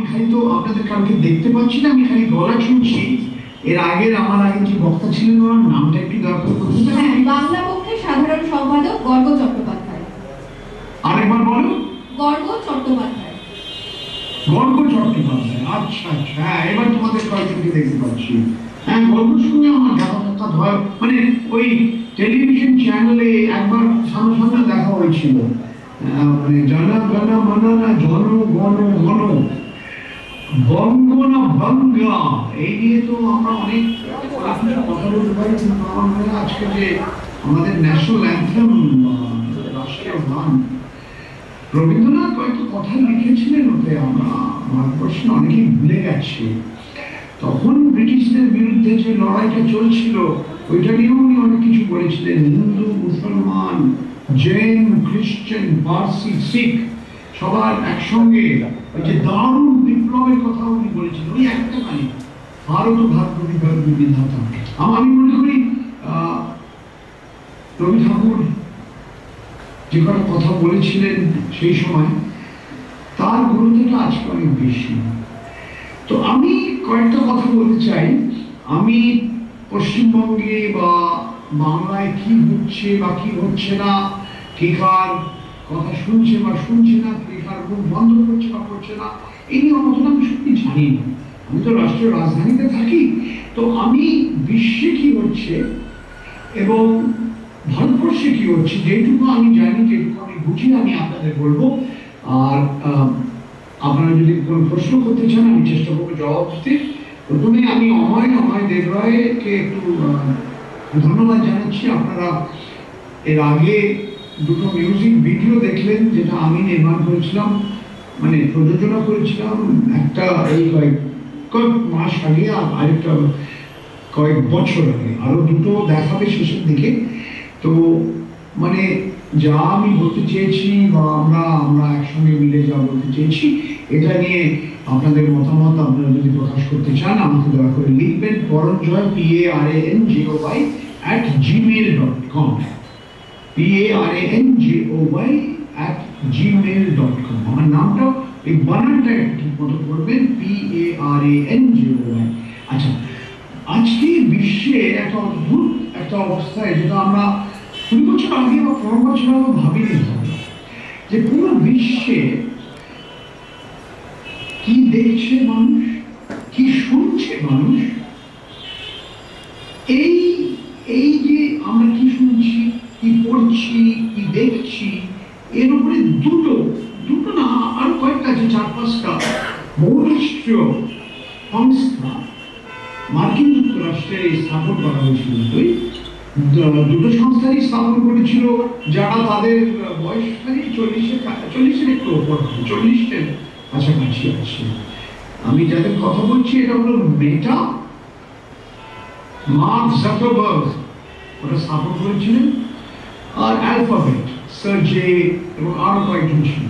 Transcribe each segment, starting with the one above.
আমি খালি তো আপনাদের কাউকে দেখতে পাচ্ছি না, আমি খালি গলা শুনছি। এর আগের আমার আগে যে বক্তা ছিলেন ওনার নামটা একটু দরকার করতে। হ্যাঁ, বাংলা পক্ষের সাধারণ সম্পাদক গর্গ চট্টোপাধ্যায়। আরেকবার বলো। গর্গ চট্টোপাধ্যায়। গর্গ চট্টোপাধ্যায়, আচ্ছা আচ্ছা, হ্যাঁ এবার তোমাদের কয়েকজনকে দেখতে পাচ্ছি। হ্যাঁ, গর্গর সঙ্গে আমার দেখা সাক্ষাৎ হয়, মানে ওই টেলিভিশন চ্যানেলে একবার সামনাসামনি দেখা হয়েছিল। মানে জানা গানা মানা জন গণ গণ বঙ্গ না বাঙ্গা, এই নিয়ে তো আমরা অনেক কথা বলতে পারি। কিন্তু আমার মনে হয় আজকে যে আমাদের ন্যাশনাল অ্যান্থেম, রাষ্ট্রীয় গান, রবীন্দ্রনাথ কয়েকটা কথা লিখেছিলেন ওতে, আমরা ভারতবর্ষে অনেকেই ভুলে গেছি। তখন ব্রিটিশদের বিরুদ্ধে যে লড়াইটা চলছিল ওইটা নিয়েও উনি অনেক কিছু বলেছিলেন। হিন্দু, মুসলমান, জৈন, খ্রিস্টান, পার্সি, শিখ সবার একসঙ্গে ওই যে দারুণ বিপ্লবের কথা উনি বলেছিলেন। ওই একটা মানে ভারত ও ভারত বিধাতা। আমি মনে করি রবি ঠাকুর যে কটা কথা বলেছিলেন সেই সময়, তার গুরুত্বটা আজকে অনেক বেশি। তো আমি কয়েকটা কথা বলতে চাই। আমি পশ্চিমবঙ্গে বা বাংলায় কি হচ্ছে বা কি হচ্ছে না, কে কার কথা শুনছে বা শুনছে না, কে কার মুখ বন্ধ করছে বা করছে না, এই নিয়ে অতটা আমি সত্যি জানি না। আমি তো রাষ্ট্রীয় রাজধানীতে থাকি, তো আমি বিশ্বে কি হচ্ছে এবং ভারতবর্ষে কি হচ্ছে যেটুকু আমি জানি, যেটুকু আমি বুঝি, আমি আপনাদের বলবো। আর আপনারা যদি কোনো প্রশ্ন করতে চান আমি চেষ্টা করবো জবাব দিতে। প্রথমে আমি অময় দেবরায়কে একটু ধন্যবাদ জানাচ্ছি। আপনারা এর আগে দুটো মিউজিক ভিডিও দেখলেন, যেটা আমি নির্মাণ করেছিলাম, মানে প্রযোজনা করেছিলাম। একটা এই কয়েক মাস আগে, আর আরেকটা কয়েক বছর আগে, আরো দুটো দেখাবে শেষের দিকে। তো মানে যা আমি বলতে চেয়েছি বা আমরা একসঙ্গে মিলে যা বলতে চেয়েছি, এটা নিয়ে আপনাদের মতামত আপনারা যদি প্রকাশ করতে চান আমাকে দয়া করে লিখবেন পরঞ্জয় PARANJOY@gmail.com, PARANJOY@gmail.com। আমার নামটা এই বানানটা একটু ঠিক মতো করবেন, PARANJOY। আচ্ছা, আজকে বিশ্বে একটা অদ্ভুত একটা অবস্থায়, যেটা আমরা 2 বছর আগে বা 5 বছর আগে ভাবিনি, যে পুরো বিশ্বে কি দেখছে মানুষ, কি শুনছে মানুষ, এই যে আমরা কি শুনছি, কি পড়ছি, কি দেখছি, এর উপরে দুটো না আরো কয়েকটা আছে, 4-5টা বহুরাষ্ট্রীয় সংস্থা মার্কিন যুক্তরাষ্ট্রে স্থাপন করা হয়েছিল। দুটো সংস্থারই স্থাপন করেছিল যারা তাদের বয়স 40-এর একটু ওপর, 40-এর কাছাকাছি আছে। আমি যাদের কথা বলছি এটা হলো মেটা, মার্ক জাকারবার্গ ওটা স্থাপন করেছিলেন, আর অ্যালফাবেট, সার্জে এবং আরো কয়েকজন ছিল।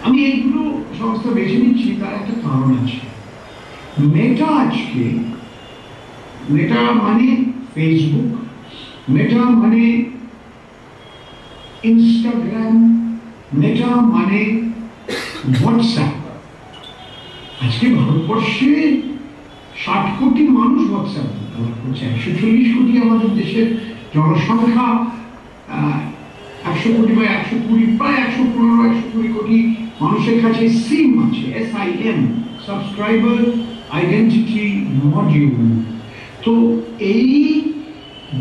আমি এইগুলো সংস্থা বেছে নিচ্ছি, তার একটা কারণ আছে। মেটা আজকে, মেটা মানে ফেসবুক, মেটা মানে ইনস্টাগ্রাম, মেটা মানে হোয়াটসঅ্যাপ। আজকে ভারতবর্ষে 60 কোটি মানুষ হোয়াটসঅ্যাপ ব্যবহার করছে। 140 কোটি আমাদের দেশের জনসংখ্যা, 100 কোটি বা 120, প্রায় 115-120 কোটি মানুষের কাছে সিম আছে, SIM, সাবস্ক্রাইবার আইডেন্টিটি মডিউল। তো এই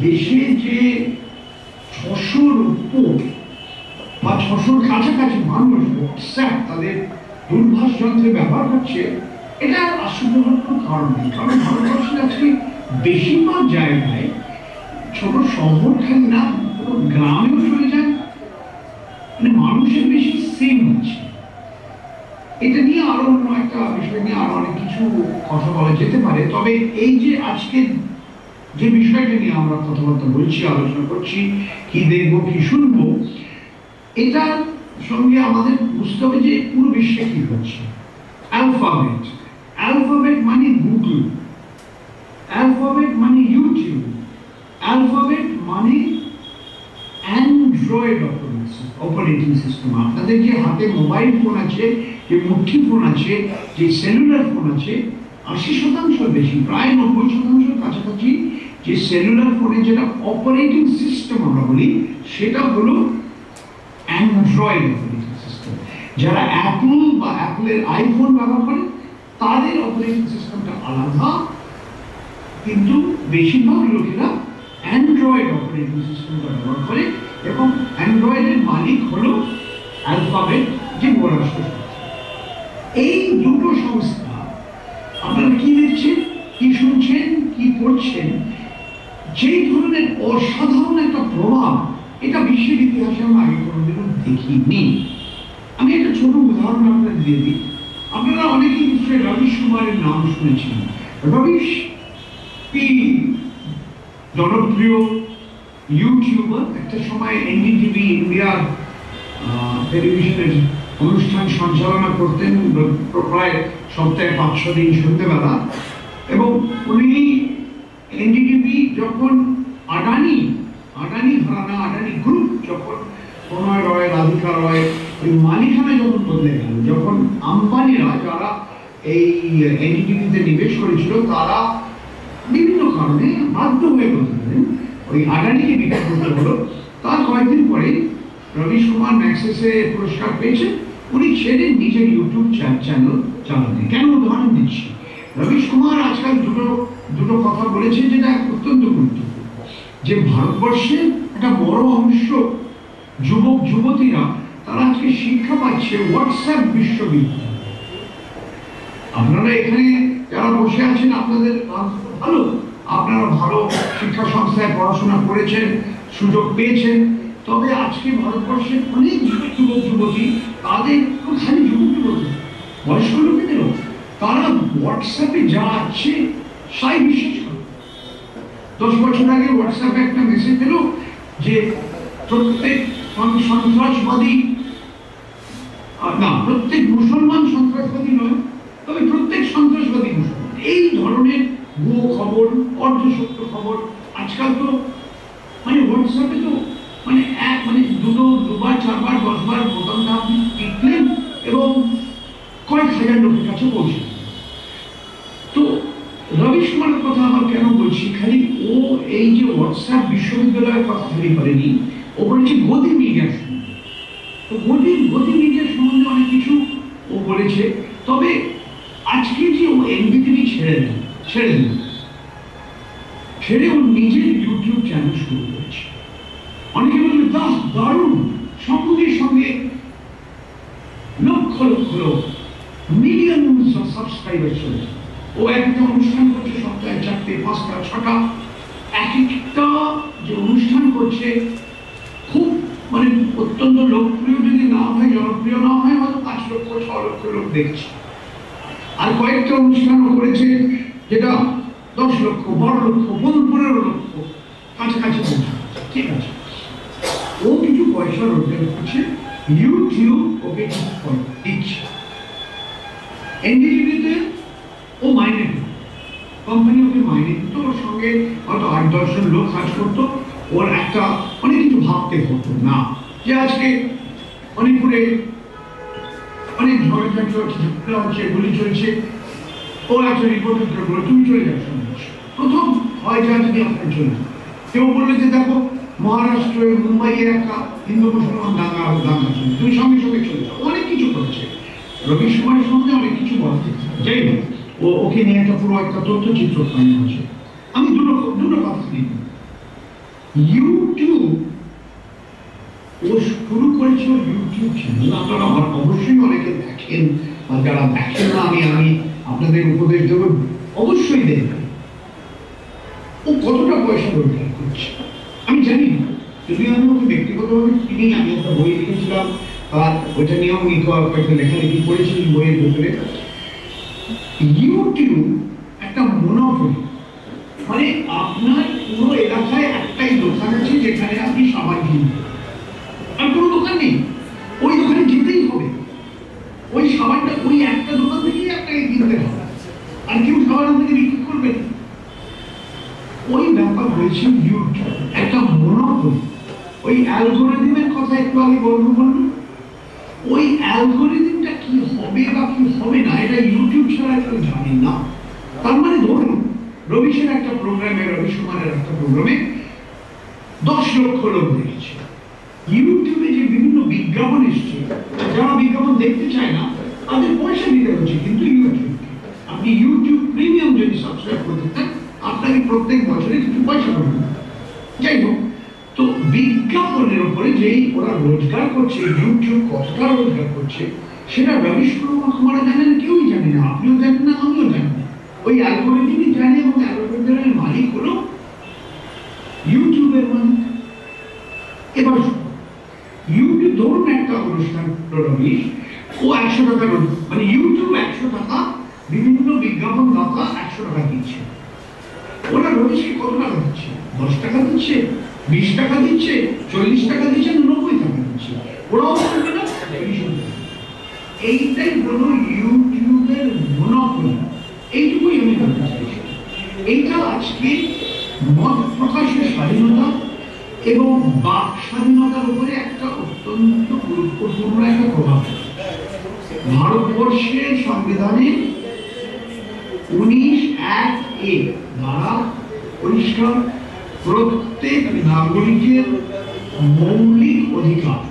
দেশে যে 600-র উপর বা 600-র কাছাকাছি মানুষ হোয়াটসঅ্যাপ তাদের দূরভাষ যন্ত্রে ব্যবহার করছে, এটা আশ্চর্য হওয়ার কোনো কারণ নেই। কারণ ভারতবর্ষের আজকে বেশিরভাগ জায়গায় ছোট শহর খালি না, গ্রামেও চলে যায়, মানে মানুষের বেশি সিম আছে। এটা নিয়ে আরো অন্য একটা বিষয় নিয়ে আরো অনেক কিছু কথা বলা যেতে পারে। তবে এই যে আজকে যে বিষয়টা নিয়ে আমরা কথাবার্তা বলছি, আলোচনা করছি, কি দেখবো কি শুনবো, এটার সঙ্গে আমাদের বুঝতে হবে যে পুরো বিশ্বে কি হচ্ছে। অ্যালফাবেট, অ্যালফাবেট মানে গুগল, অ্যালফাবেট মানে ইউটিউব, অ্যালফাবেট মানে অ্যান্ড্রয়েড অপারেটিং অপারেটিং সিস্টেম। আপনাদের যে হাতে মোবাইল ফোন আছে, যে মুঠি ফোন আছে, যে সেলুলার ফোন আছে, 80% বেশি, প্রায় 90% কাছাকাছি যে সেলুলার ফোনে যেটা অপারেটিং সিস্টেম আমরা বলি, সেটা হলো অ্যান্ড্রয়েড অপারেটিং সিস্টেম। যারা অ্যাপল বা অ্যাপলের আইফোন ব্যবহার করে তাদের অপারেটিং সিস্টেমটা আলাদা, কিন্তু বেশিরভাগ লোকেরা অ্যান্ড্রয়েড অপারেটিং সিস্টেমটা ব্যবহার করে, এবং অ্যান্ড্রয়েডের মালিক হলো অ্যালফাবেট, যে বড়রাষ্ট্র সংস্থা। এই দুটো সংস্থা আপনারা কি দেখছেন, কি শুনছেন, কি পড়ছেন, যেই ধরনের অসাধারণ একটা প্রভাব, এটা বিশ্বের ইতিহাসে আমরা আগে কোনোদিনও দেখিনি। আমি একটা ছোট উদাহরণ আপনাদের দিয়ে দিই। আপনারা অনেকেই নিশ্চয়ই রবিশ কুমারের নাম শুনেছেন। রবিশ কি জনপ্রিয় ইউটিউবার, একটা সময় এনডিটিভি ইন্ডিয়ার টেলিভিশনের অনুষ্ঠান সঞ্চালনা করতেন প্রায় সপ্তাহে 500 দিন সন্ধ্যেবেলা। এবং উনি এনডিটিভি যখন আদানি ঘরানা, আদানি গ্রুপ যখন প্রণয় রয়, রাধিকা রয়, ওই মালিকানা যখন বদলে গেল, যখন আম্বানিরা যারা এই এনডিটিভিতে নিবেশ করেছিল তারা বিভিন্ন কারণে বাধ্য হয়ে বলতেন ওই আদানিকে বিক্রি করতে হলো। তার কয়েকদিন পরে রবিশ কুমার ম্যাক্সেসে পুরস্কার পেয়েছেন, উনি ছেড়ে নিজের ইউটিউব চ্যানেল চালাতেন। কেন উদাহরণ দিচ্ছি, রবিশ কুমার আজকাল দুটো কথা বলেছেন যেটা অত্যন্ত গুরুত্বপূর্ণ, যে ভারতবর্ষের একটা বড় অংশ যুবক যুবতীরা তারা আজকে শিক্ষা পাচ্ছে হোয়াটসঅ্যাপ বিশ্ববিদ্যালয়। আপনারা এখানে যারা বসে আছেন আপনাদের ভালো, আপনারা ভালো শিক্ষা সংস্থায় পড়াশোনা করেছেন, সুযোগ পেয়েছেন, তবে আজকে ভারতবর্ষের অনেক যুবক যুবতী, তাদের খালি যুবক যুবতী, বয়স্ক লোকেদেরও, তারা হোয়াটসঅ্যাপে যা আছে তাই বিশ্বাস করে। 10 বছর আগে হোয়াটসঅ্যাপে একটা মেসেজ এলো যে প্রত্যেক সন্ত্রাসবাদী, না প্রত্যেক মুসলমান সন্ত্রাসবাদী নয়, তবে প্রত্যেক সন্ত্রাসবাদী মুসলমান, এই ধরনের ভুয়ো খবর, অর্ধসত্য খবর। আজকাল তো মানে হোয়াটসঅ্যাপে তো মানে দুবার 4বার 10বার বোতামটা আপনি টিপলেন এবং কয়েক হাজার লোকের কাছে পৌঁছে। তো রবিশ কুমারের কথা আমার কেন বলছি, খালি ও এই যে হোয়াটসঅ্যাপ বিশ্ববিদ্যালয়ের কথা খালি বলেনি, ও বলেছে গদি মিডিয়া সম্বন্ধে। তো গদি মিডিয়া সম্বন্ধে অনেক কিছু ও বলেছে। তবে আজকে যে ও এনডিটিভি ছেড়ে ও নিজের ইউটিউব চ্যানেল শুরু করেছে। অনেকে বলবে দারুণ, সঙ্গে সঙ্গে লক্ষ লক্ষ লোক, মিলিয়ন সাবস্ক্রাইবার চলেছে। ও একটা অনুষ্ঠান করছে সপ্তাহে 4টে 5টা 6টা, এক একটা যে অনুষ্ঠান করছে খুব মানে অত্যন্ত লোকপ্রিয় যদি না হয়, জনপ্রিয় না হয়, হয়তো 5 লক্ষ 6 লক্ষ লোক দেখছে। আর কয়েকটা অনুষ্ঠানও করেছে যেটা 10 লক্ষ 12 লক্ষ 15 লক্ষ কাছাকাছি পৌঁছাচ্ছে। ঠিক আছে, ও কিছু পয়সা রোজগার করছে, ইউটিউব ওকে দিচ্ছে। এনডিটিভিতে ও মাইনে দিত, কোম্পানি ওকে মাইনে দিত, ওর সঙ্গে হয়তো 8-10 জন লোক কাজ করতো। ওর একটা অনেক কিছু ভাবতে হতো না যে আজকে মণিপুরে অনেক ঝড়ঝাঁঝা হচ্ছে, গুলি চলছে, ও একটা রিপোর্টার বললো তুমি চলে যাও। প্রথম হয় যা যদি আপনার চলে যাও, কেউ বললো যে দেখো মহারাষ্ট্রের মুম্বাইয়ে একটা হিন্দু মুসলমান দাঙ্গা চলছে, তুমি সঙ্গে সঙ্গে চলে যাও। অনেক কিছু করেছে রবিশ কুমারের সঙ্গে, অনেক কিছু বলতে। যাই হোক, ওকে নিয়ে একটা পুরো একটা তথ্যচিত্র ফাইন হচ্ছে। আমি দুটো কথা দিই। ইউটিউব ও শুরু করেছে ইউটিউব চ্যানেল, আপনারা অবশ্যই অনেকে দেখেন, আর যারা দেখেন না আমি আপনাদের উপদেশ দেব, অবশ্যই দেখবেন ও কতটা পয়সা রোজগার করছে। আমি জানি না, যদি আমি ওকে ব্যক্তিগতভাবে চিনি, আমি একটা বই লিখেছিলাম আর ওইটা নিয়েও আমি কয়েকটা লেখালেখি করেছি বইয়ের ভেতরে। ইউটিউব একটা মনোপলি, মানে আপনার পুরো এলাকায় একটাই দোকান আছে যেখানে আপনি সাবান কিনবেন, আর কোনো দোকান নেই, ওই দোকানে যেতেই হবে। ওই সাবানটা ওই একটা দোকান থেকেই আপনাকে কিনতে হবে, আর কেউ সাবান থেকে বিক্রি করবে না। ওই ব্যাপার হয়েছে ইউটিউব, একটা মনোপলি। ওই অ্যালগোরিদমের কথা একটু আগে বলুন, ওই অ্যালগোরিদমটা কি হবে বা কি হবে না এটা ইউটিউব ছাড়া কেউ জানে না। তার মানে ধরুন রবিশের একটা প্রোগ্রামে, রবি কুমারের একটা প্রোগ্রামে 10 লক্ষ লোক দেখেছে। ইউটিউবে যে বিভিন্ন বিজ্ঞাপন এসছে, যারা বিজ্ঞাপন দেখতে চায় না তাদের পয়সা দিতে হচ্ছে, কিন্তু ইউটিউবকে আপনি ইউটিউব প্রিমিয়াম যদি সাবস্ক্রাইব করতে চান আপনাকে প্রত্যেক বছরে কিছু পয়সা করতে হবে। যাই হোক, তো বিজ্ঞাপনের উপরে যেই ওরা রোজগার করছে, ইউটিউব কতটা রোজগার করছে সেটা রবিশ কুমার জানেন, কেউই জানে না, আপনিও জানেন না, আমিও জানি না। ওই অ্যালগোরিদমই জানে, এবং অ্যালগোরিদমের মালিক হলো ইউটিউবের মালিক। এবার ইউটিউব ধরুন একটা অনুষ্ঠান রবিশ, ও 100 টাকা, মানে ইউটিউব 100 টাকা, বিভিন্ন বিজ্ঞাপন দাতা 100 টাকা দিচ্ছে। ওরা রবিশকে কত টাকা দিচ্ছে? 10 টাকা দিচ্ছে, 20 টাকা দিচ্ছে, 40 টাকা দিচ্ছে, 90 টাকা দিচ্ছে। ওরাও বলবে না। এইটাই হলো ইউটিউবের মনোপলি। এইটুকুই আমি বলতে চাইছি। এইটা আজকে মত প্রকাশের স্বাধীনতা এবং বাক স্বাধীনতার উপরে একটা অত্যন্ত গুরুত্বপূর্ণ একটা প্রভাব। ভারতবর্ষের সংবিধানে 19(1)(a) দ্বারা পরিষ্কার প্রত্যেক নাগরিকের মৌলিক অধিকার,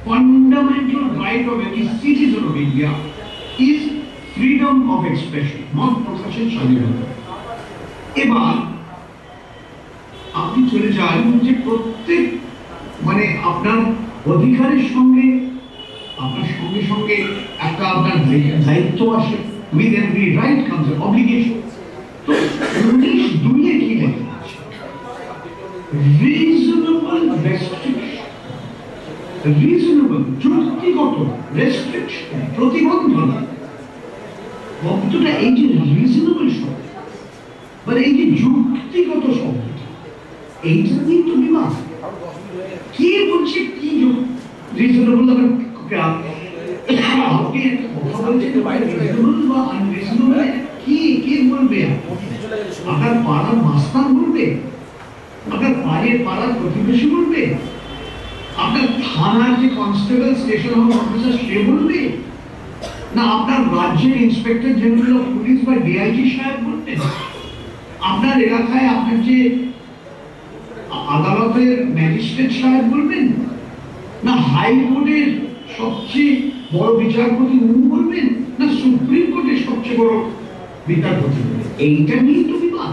fundamental right of every citizen of India is freedom of expression, মত প্রকাশের স্বাধীনতা। এবার আপনি চলে যান যে প্রত্যেক, মানে আপনার অধিকারের সঙ্গে আপনার সঙ্গে সঙ্গে একটা আপনার দায়িত্ব আসে। With every right comes obligation. তো 19(2)(এ কি লেখা আছে? রিজনেবল রেস্ট্রিকশন, রিজনেবল যুক্তিগত রেস্ট্রিকশন, প্রতিবন্ধনা। শব্দটা এই যে রিজনেবল শব্দ, মানে এই যে যুক্তিগত শব্দটা, এইটা নিয়ে তো বিবাদ। কে বলছে কি রিজনেবল? আপনি কথা বলছেন রিজনেবল বা আনরিজনেবল, কে বলবে? আপনার পাড়ার মাস্টার বলবে? আপনার পাড়ার প্রতিবেশী বলবে? আপনার থানার যে কনস্টেবল, স্টেশন হাউস অফিসার, সে বলবে? না আপনার রাজ্যের ইন্সপেক্টর জেনারেল অফ পুলিশ বা ডিআইজি সাহেব বলবেন? আপনার এলাকায় আপনার যে আদালতের ম্যাজিস্ট্রেট সাহেব বলবেন? না হাইকোর্টের সবচেয়ে বড় বিচারপতি উনি বলবেন? না সুপ্রিম কোর্টের সবচেয়ে বড় বিচারপতি? এইটা নিয়ে তো বিবাদ।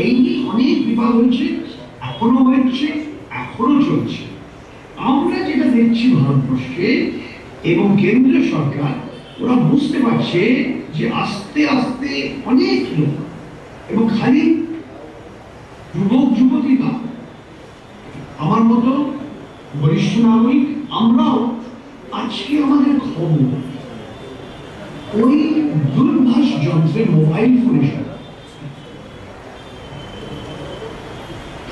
এই নিয়ে অনেক বিবাদ হয়েছে, এখনো হচ্ছে, এখনো চলছে। আমরা যেটা দেখছি ভারতবর্ষে এবং কেন্দ্রীয় সরকার, ওরা বুঝতে পারছে যে আস্তে আস্তে অনেক লোক, এবং খালি যুবক যুবতী না, আমার মতো বরিষ্ঠ নাগরিক, আমরাও আজকে আমাদের খবর ওই দূরভাষ যন্ত্রে, মোবাইল ফোনে,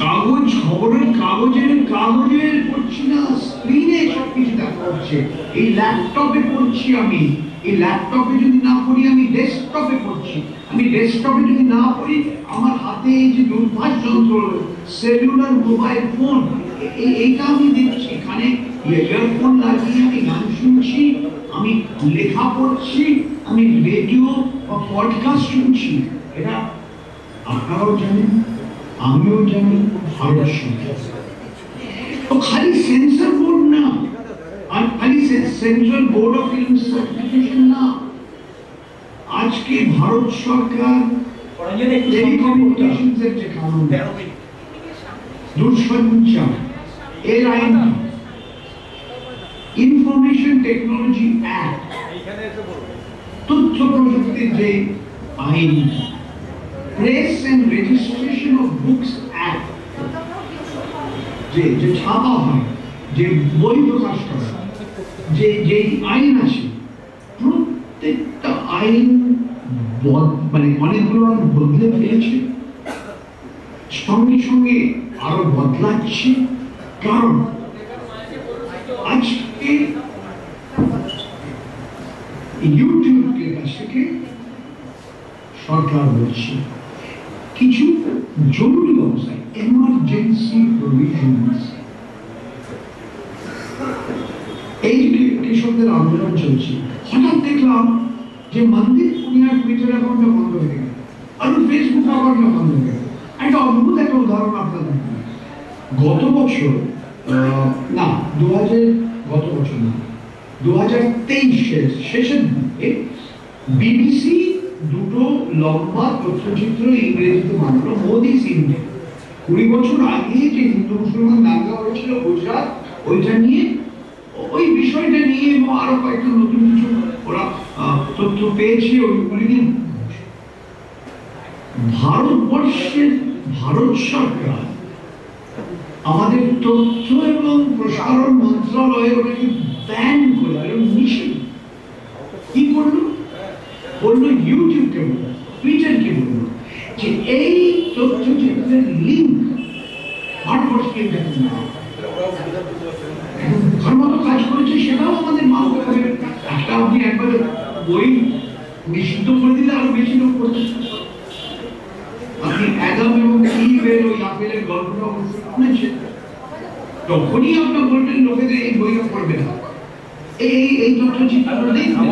কাগজ, খবরের কাগজের পড়ছি না, স্ক্রিনে সবকিছু দেখা হচ্ছে। এই ল্যাপটপে পড়ছি আমি, এই ল্যাপটপে যদি না পড়ি আমি ডেস্কটপে পড়ছি, আমি ডেস্কটপে যদি না পড়ি আমার হাতে এই যে দূরভাষ যন্ত্র, সেলুলার মোবাইল ফোন, এইটা আমি দেখছি। এখানে ইয়ারফোন লাগিয়ে আমি গান শুনছি, আমি লেখা পড়ছি, আমি রেডিও বা পডকাস্ট শুনছি। এটা আপনারাও জানেন, আমিও জানি, ভারত সরকার। তো খালি সেন্সর বোর্ড না, আর খালি central board of film certification না, আজকে ভারত সরকার টেলিকমিউনিকেশনসের যে কানুন, দূরসঞ্চার এর আইন, ইনফরমেশন টেকনোলজি অ্যাক্ট, তথ্য প্রযুক্তির যে আইন, press and registration of books act, যে ছাপা হয়, যে বই প্রকাশ করা, যে আইন আছে, প্রত্যেকটা আইন মানে অনেকগুলো বদলে ফেলেছে, সঙ্গে সঙ্গে আরো বদলাচ্ছে। কারণ আজকে ইউটিউবের কাছ থেকে সরকার বলছে কিছু জরুরি অবস্থায় এমার্জেন্সি প্রভিশনস, এই কৃষকদের আন্দোলন চলছে, হঠাৎ দেখলাম যে মন্দির পুনিয়ার টুইটার অ্যাকাউন্টটা বন্ধ হয়ে গেল, আর ফেসবুক অ্যাকাউন্টটা বন্ধ হয়ে গেল। একটা অদ্ভুত একটা উদাহরণ আপনাদের গত বছর না 2023-এর শেষের দিকে বিবিসি দুটো লম্বা তথ্যচিত্র ইংরেজিতে বানালো মোদিস ইন্ডিয়া। 20 বছর আগে যে হিন্দু মুসলমান দাঙ্গা হয়েছিল গুজরাট, ওইটা নিয়ে, ওই বিষয়টা নিয়ে এবং আরো কয়েকটা নতুন কিছু ওরা তথ্য পেয়েছে, ওইগুলি নিয়ে ভারতবর্ষের ভারত সরকার আমাদের তথ্য এবং প্রসারণ মন্ত্রণালয় ওটাকে ব্যান করে দিল, নিষেধ। কি করলো? বললো ইউটিউবকে বললো, টুইটারকে বললো যে এই তথ্যচিত্রের লিঙ্ক ভারতবর্ষকে দেখুন না। মতো কাজ করেছে, সেটাও আমাদের মানতে হবে। একটা আপনি একবার বই নিষিদ্ধ করে দিলে আরো বেশি লোক করতে। আপনি অ্যাডাম এবং ইভের ওই আপেলের গল্পটা শুনেছেন, তখনই আপনার বলবেন লোকেদের এই বইটা পড়বে না, এই তথ্যচিত্রটা দেখবেন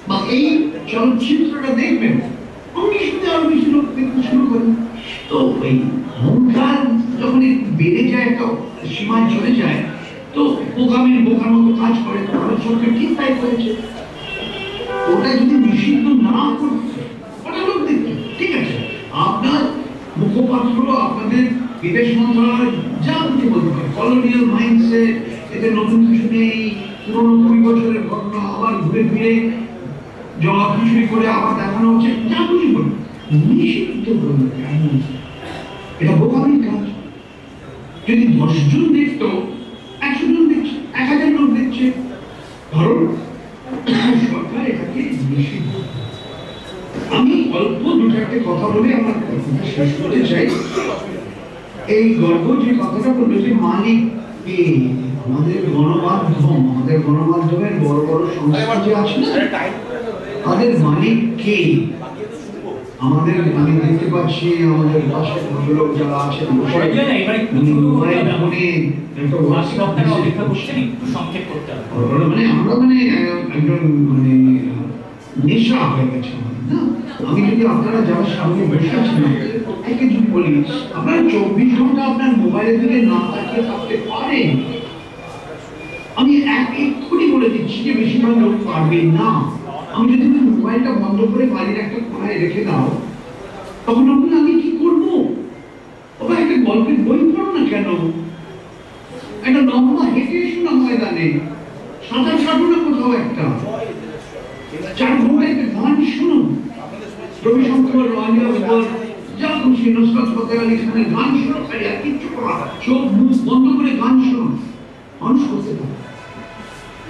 বা এই চলচ্চিত্রটা দেখবেন, অনেক সাথে আরো বেশি লোক দেখতে শুরু করেন। তো এই অহংকার যখন বেড়ে যায়, একটা সীমায় চলে যায়, তো বোকামের বোকার মতো কাজ করে। তো ভারত সরকার ঠিক তাই করেছে, ওটা যদি নিষিদ্ধ না করতে ওটা লোক দেখবে, ঠিক আছে। আপনার মুখপাত্র আপনাদের বিদেশ মন্ত্রণালয় যা কিছু বলতে পারে, কলোনিয়াল মাইন্ডসেট, এতে নতুন কিছু নেই, পুরোনো 20 বছরের ঘটনা আবার ঘুরে ফিরে জবাবদিহি করে আবার দেখানো হচ্ছে, যা কিছু বলুন, নিষিদ্ধ করবে কেন? এটা বোকামির কাজ। যদি 10 জন দেখতো, 100 জন দেখছে, 1000 লোক দেখছে, কারণ সরকার এটাকে নিষিদ্ধ। আমি অল্প দুটাকে কথা বলে আমার কথাটা শেষ করতে চাই। এই গর্ব যে কথাটা বললো যে মালিক কে, আমাদের গণমাধ্যম, আমাদের গণমাধ্যমের বড় বড় সংস্থা যে আছে না, তাদের মালিক কে? আমাদের আমি দেখতে পাচ্ছি আমাদের পাশে ভদ্রলোক যারা আছেন মানে আমরা মানে একজন মানে নেশা হয়ে গেছে আমাদের না। আমি যদি আপনারা যারা সামনে বসে আছেন একে যদি বলি, আপনার 24 ঘন্টা আপনার মোবাইলের দিকে না তাকিয়ে থাকতে পারেন, আমি এক্ষুনি বলে দিচ্ছি যে বেশিরভাগ লোক পারবে না। আমি যদি মোবাইলটা বন্ধ করে বাড়ির একটা কোনায় রেখে দাও, তখন আমি কি করবো? ওরা একটা গল্পের বই পড়ো না কেন, একটা লম্বা হেঁটে এসো না ময়দানে, সাঁতার কাটো না কোথাও একটা, 4 ঘন্টা একটা গান শুনো, রবিশঙ্কর, আলিয়া আকবর, যা খুশি, নুসরাত ফতেহ আলী খানের গান শুনো, খালি আর কিচ্ছু করা, চোখ মুখ বন্ধ করে গান শুনো, মানুষ করতে পারে।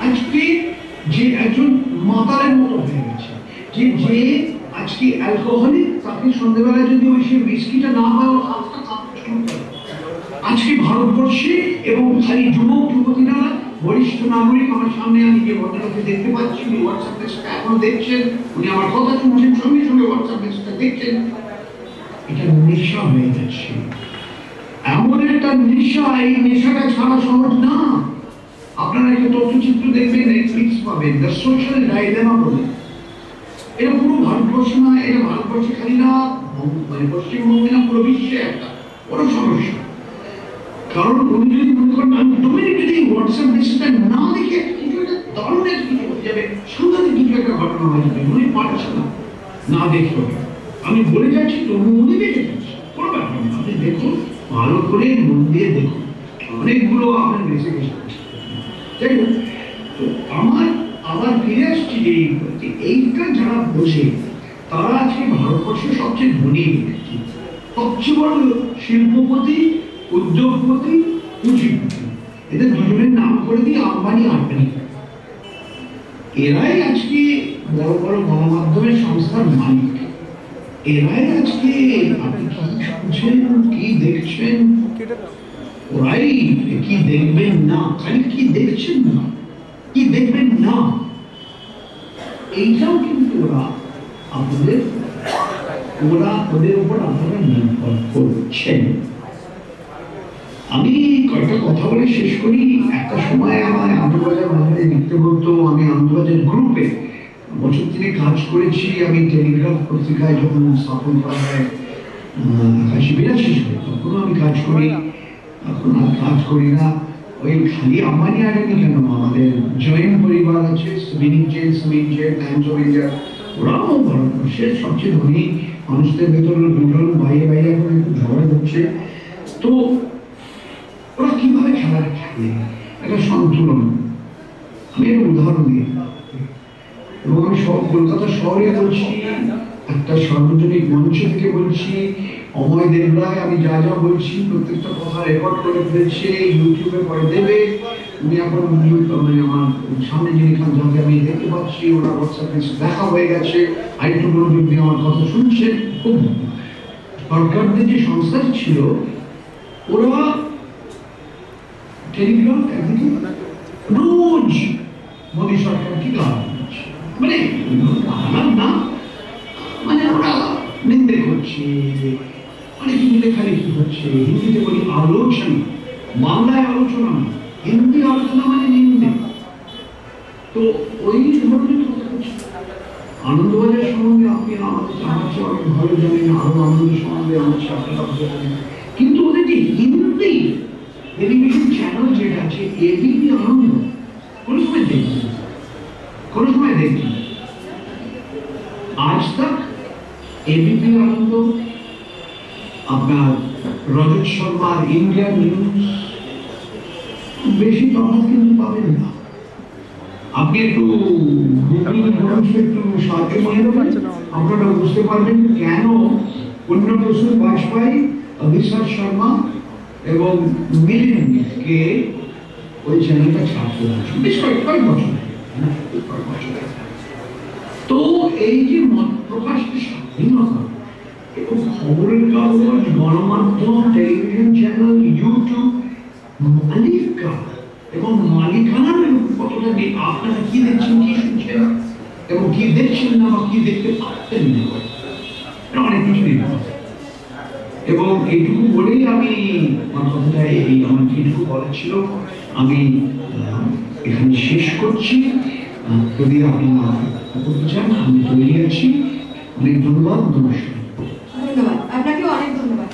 আজকে যে একজন মাতালের মতো হয়ে গেছে, যে আজকে অ্যালকোহলিক, তাকে সন্ধ্যাবেলায় যদি ওই সে উইস্কিটা না পায়, হাতটা কাঁপতে শুরু করে। আজকে ভারতবর্ষে এবং খালি যুবক যুবতীরা, বরিষ্ঠ নাগরিক, আমার সামনে আমি যে ভদ্রলোককে দেখতে পাচ্ছি, উনি হোয়াটসঅ্যাপ মেসেজটা এখনো দেখছেন, উনি আমার কথা শুনছেন, সঙ্গে সঙ্গে হোয়াটসঅ্যাপ মেসেজটা দেখছেন। এটা নেশা হয়ে যাচ্ছে, এমন একটা নেশা, এই নেশাটা ছাড়া সহজ না। আপনারা একটা তথ্যচিত্র দেখবেন, নেটফ্লিক্স পাবেন, দ্য সোশ্যাল ডাইলেমা বলে। এটা পুরো ভারতবর্ষ না, এটা ভারতবর্ষে খালি না, মানে পশ্চিমবঙ্গে না, পুরো বিশ্বে একটা বড় সমস্যা। কারণ উনি যদি মনে করেন আমি 2 মিনিট যদি হোয়াটসঅ্যাপ মেসেজটা না দেখে কিছু একটা দারুণ কিছু হয়ে যাবে, সাংঘাতিক কিছু একটা ঘটনা হয়ে যাবে, উনি পারছে না দেখতে। আমি বলে যাচ্ছি তো উনি দেখে যাচ্ছে, কোনো ব্যাপার না, আপনি দেখুন, ভালো করে মন দিয়ে দেখুন, অনেকগুলো আপনার বেঁচে গেছে। যাই হোক, তো আমার ফিরে আসছি যে এইটা যারা বোঝে, তারা আজকে ভারতবর্ষের সবচেয়ে ধনী ব্যক্তি, সবচেয়ে বড় শিল্পপতি, উদ্যোগপতি, পুঁজিপতি, এদের দুজনের নাম করে দিয়ে আম্বানি আম্বানি। এরাই আজকে বড় বড় গণমাধ্যমের সংস্থার মালিক, এরাই আজকে আপনি কি শুনছেন, কি দেখছেন, ওরাই কি দেখবেন না, খালি কি দেখছেন না, কি দেখবেন না, এইটাও কিন্তু ওরা আপনাদের ওরা ওদের উপর আপনারা নির্ভর করছেন। আমি কয়েকটা কথা বলে শেষ করি। একটা সময় আমার আনন্দবাজার বাজারে লিখতে বলতো, আমি আনন্দবাজার গ্রুপে বছর তিনি কাজ করেছি। আমি টেলিগ্রাফ পত্রিকায় যখন স্থাপন করা হয় 81-82 সালে, তখনও আমি কাজ করি। এখন আর কাজ করি না। ওই খালি আম্বানি আডানি কেন, আমাদের জৈন পরিবার আছে, সমীন জেন, টাইমস অফ ইন্ডিয়া, ওরাও ভারতবর্ষের সবচেয়ে ধনী মানুষদের ভেতরে দুজন বাইরে বাইরে এখন একটু ঝগড়া হচ্ছে। তো ওরা কিভাবে খেলাটা খেলে, একটা সন্তুলন। আমি একটা উদাহরণ দিই, এবং আমি সব কলকাতা শহরে বলছি, একটা সার্বজনিক মঞ্চ থেকে বলছি। অময় দেবরায় আমি যা যা বলছি প্রত্যেকটা কথা রেকর্ড করে ফেলছে, ইউটিউবে করে দেবে। উনি এখন আমার সামনে যিনি খান, যাকে আমি দেখতে পাচ্ছি, ওনার হোয়াটসঅ্যাপে দেখা হয়ে গেছে, আরেকটু মনোযোগ দিয়ে আমার কথা শুনছেন। খুব সরকারদের যে সংস্থাটি ছিল, ওরা টেলিগ্রাম একদিকে রোজ মোদী সরকারকে গালাগাল করছে, মানে গালাগাল না, মানে ওরা নিন্দে করছে, মানে কি লেখালেখি হচ্ছে। হিন্দিতে বলি আলোচনা, বাংলায় আলোচনা না, হিন্দি আলোচনা মানে নিন্দে। তো ওই ধরনের কথা হচ্ছে। আনন্দবাজার সম্বন্ধে আপনি আমার চেয়ে অনেক ভালো জানেন, আরো আনন্দ সম্বন্ধে আমার চেয়ে আপনারা ভালো জানেন। কিন্তু ওদের যে হিন্দি টেলিভিশন চ্যানেল যেটা আছে, এবিপি আনন্দ, কোনো সময় দেখি, কোনো সময় দেখি। আজ তক এবিপি আনন্দ, আপনার রজত শর্মার ইন্ডিয়ান নিউজ, বেশি তফাৎ কিন্তু পাবেন না। আপনি একটু একটু সাহায্য করে দেবেন, আপনারা বুঝতে পারবেন কেন পুণ্যপ্রসূন বাজপেয়ী, অভিষেক শর্মা এবং মিলিন্দকে ওই চ্যানেলটা ছাড়তে হয়েছে বেশ কয়েক বছর। তো এই যে মত প্রকাশের স্বাধীনতা এবং খবরের কাগজ, গণমাধ্যম, টেলিভিশন চ্যানেল, ইউটিউব, মালিকা এবং মালিকানার কতটা নেই। আপনারা কি দেখছেন, কি শুনছেন এবং কি দেখছেন না বা কি দেখতে পাচ্ছেন না, অনেক কিছু নির্ভর। এবং এইটুকু বলেই আমি আমার কথাটা, এই আমার যেটুকু বলা ছিল আমি এখানে শেষ করছি। যদি আপনারা করতে চান, আমি তৈরি আছি। অনেক ধন্যবাদ, নমস্কার। ধন্যবাদ, আপনাকে অনেক ধন্যবাদ।